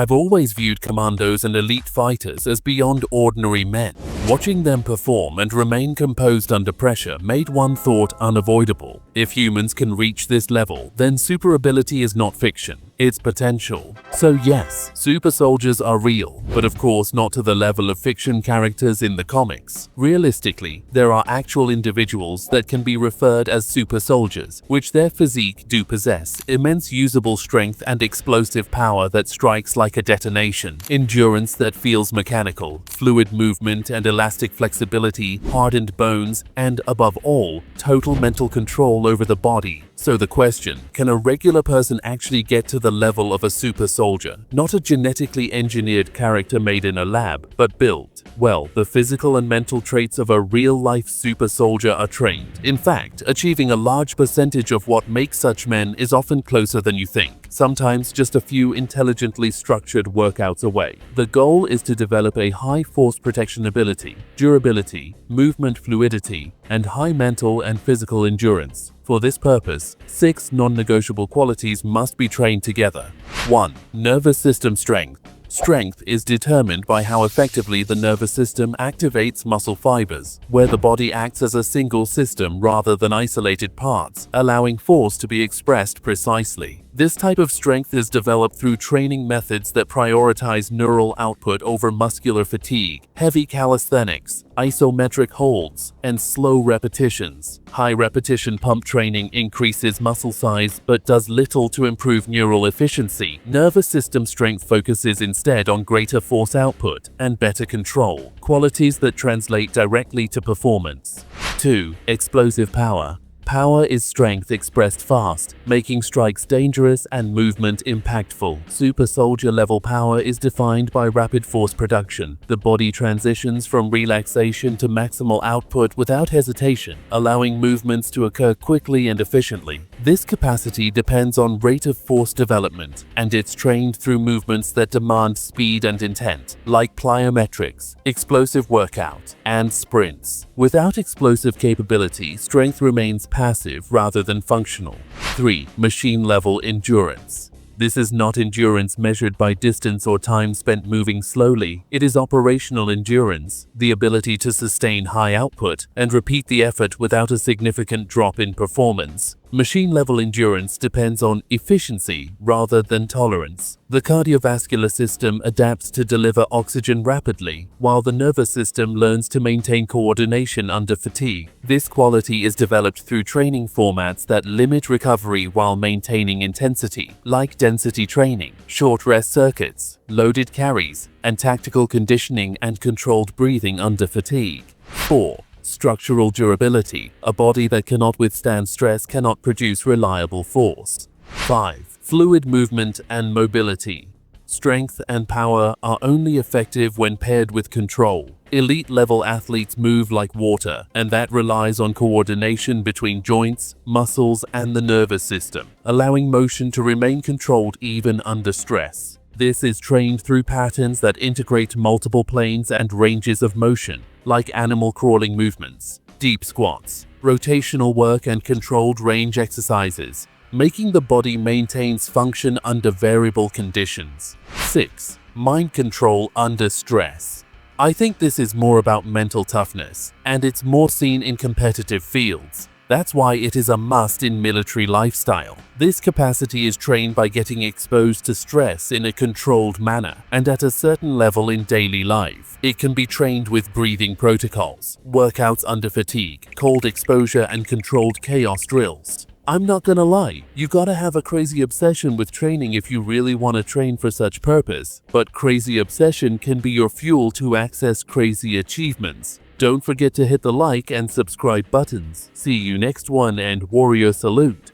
I've always viewed commandos and elite fighters as beyond ordinary men. Watching them perform and remain composed under pressure made one thought unavoidable. If humans can reach this level, then super ability is not fiction, it's potential. So yes, super soldiers are real, but of course not to the level of fiction characters in the comics. Realistically, there are actual individuals that can be referred as super soldiers, which their physique do possess immense usable strength and explosive power that strikes like a detonation, endurance that feels mechanical, fluid movement and elastic flexibility, hardened bones, and above all, total mental control over the body. So the question, can a regular person actually get to the level of a super soldier? Not a genetically engineered character made in a lab, but built. Well, the physical and mental traits of a real-life super soldier are trained. In fact, achieving a large percentage of what makes such men is often closer than you think, sometimes just a few intelligently structured workouts away. The goal is to develop a high force protection ability, durability, movement fluidity, and high mental and physical endurance. For this purpose, 6 non-negotiable qualities must be trained together. 1. Nervous system strength. Strength is determined by how effectively the nervous system activates muscle fibers, where the body acts as a single system rather than isolated parts, allowing force to be expressed precisely. This type of strength is developed through training methods that prioritize neural output over muscular fatigue, heavy calisthenics, isometric holds, and slow repetitions. High repetition pump training increases muscle size but does little to improve neural efficiency. Nervous system strength focuses instead on greater force output and better control, qualities that translate directly to performance. 2. Explosive power. Power is strength expressed fast, making strikes dangerous and movement impactful. Super soldier level power is defined by rapid force production. The body transitions from relaxation to maximal output without hesitation, allowing movements to occur quickly and efficiently. This capacity depends on rate of force development, and it's trained through movements that demand speed and intent, like plyometrics, explosive workout, and sprints. Without explosive capability, strength remains passive rather than functional. 3. Machine-level endurance. This is not endurance measured by distance or time spent moving slowly. It is operational endurance, the ability to sustain high output and repeat the effort without a significant drop in performance. Machine-level endurance depends on efficiency rather than tolerance. The cardiovascular system adapts to deliver oxygen rapidly, while the nervous system learns to maintain coordination under fatigue. This quality is developed through training formats that limit recovery while maintaining intensity, like density training, short rest circuits, loaded carries, and tactical conditioning and controlled breathing under fatigue. 4. Structural durability. A body that cannot withstand stress cannot produce reliable force. 5. Fluid movement and mobility. Strength and power are only effective when paired with control. Elite-level athletes move like water, and that relies on coordination between joints, muscles, and the nervous system, allowing motion to remain controlled even under stress. This is trained through patterns that integrate multiple planes and ranges of motion, like animal crawling movements, deep squats, rotational work, and controlled range exercises, making the body maintains function under variable conditions. 6. Mind control under stress. I think this is more about mental toughness, and it's more seen in competitive fields. That's why it is a must in military lifestyle. This capacity is trained by getting exposed to stress in a controlled manner and at a certain level in daily life. It can be trained with breathing protocols, workouts under fatigue, cold exposure, and controlled chaos drills. I'm not gonna lie, you gotta have a crazy obsession with training if you really want to train for such purpose. But crazy obsession can be your fuel to access crazy achievements. Don't forget to hit the like and subscribe buttons. See you next one, and warrior salute.